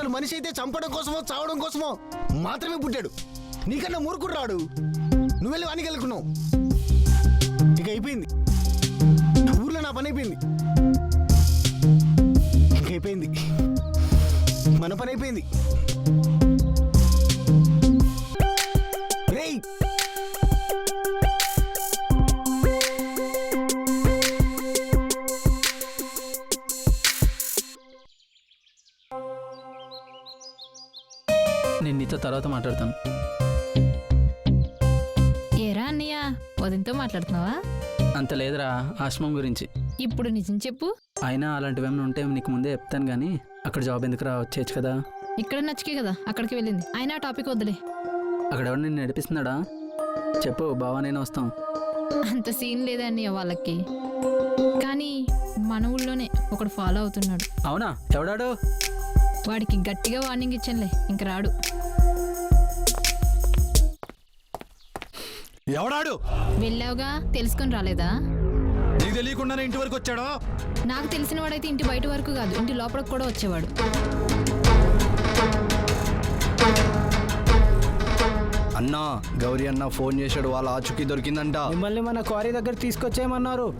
అసలు మనిషి అయితే చంపడం కోసమో చావడం కోసమో మాత్రమే పుట్టాడు. నీకన్నా మూర్ఖుడు రాడు. నువ్వు వెళ్ళి వానికి వెళ్ళుకున్నావు. ఇక అయిపోయింది. ఊర్లో నా పని అయిపోయింది. ఇంకైపోయింది. మన పని అయిపోయింది. రేయ్ నేను నీతో తర్వాత మాట్లాడతాను. ఏరా అన్నయ్య, వదినతో మాట్లాడుతున్నావా? అంత లేదురా, ఆశ్రమం గురించి. ఇప్పుడు నిజం చెప్పు. అయినా అలాంటివేమైనా ఉంటే నీకు ముందే చెప్తాను కానీ అక్కడ జాబ్ ఎందుకురా, వచ్చేయచ్చు కదా. ఇక్కడ నచ్చికే కదా అక్కడికి వెళ్ళింది. అయినా ఆ టాపిక్ వద్దులే. అక్కడ ఎవరు నేను నడిపిస్తున్నాడా చెప్పు, బావా నేను వస్తాం. అంత సీన్ లేదా అన్నయ్య వాళ్ళకి. కానీ మన ఊళ్ళోనే ఒకడు ఫాలో అవుతున్నాడు. అవునా? ఎవడాడు? వాడికి గట్టిగా వార్నింగ్ ఇచ్చానులే, ఇంక రాడు. ఎవడాడు? వెళ్ళావుగా, తెలుసుకొని రాలేదా? నీకు తెలియకుండానే ఇంటి వరకు వచ్చాడో? నాకు తెలిసిన వాడైతే ఇంటి బయట వరకు కాదు, ఇంటి లోపలికి కూడా వచ్చేవాడు. అన్నా, గౌరీ అన్న ఫోన్ చేశాడు, వాళ్ళ ఆచుకి దొరికిందంట. మిమ్మల్ని మన క్వారీ దగ్గర తీసుకొచ్చేయమన్నారు.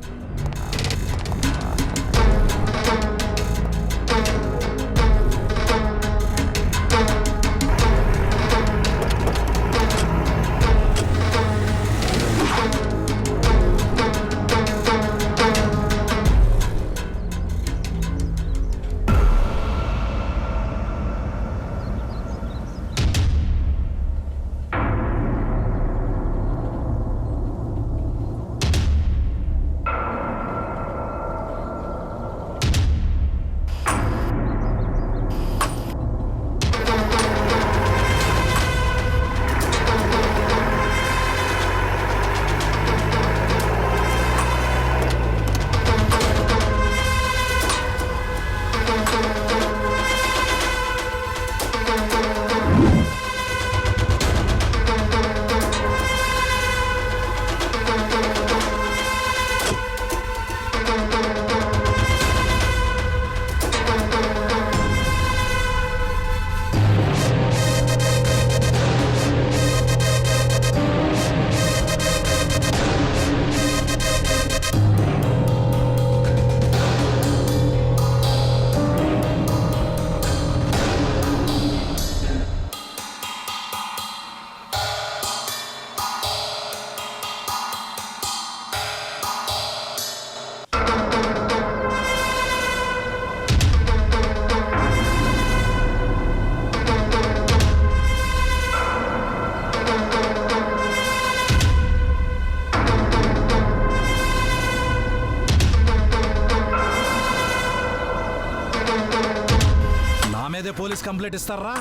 నా మీదే పోలీస్ కంప్లైంట్ ఇస్తారా?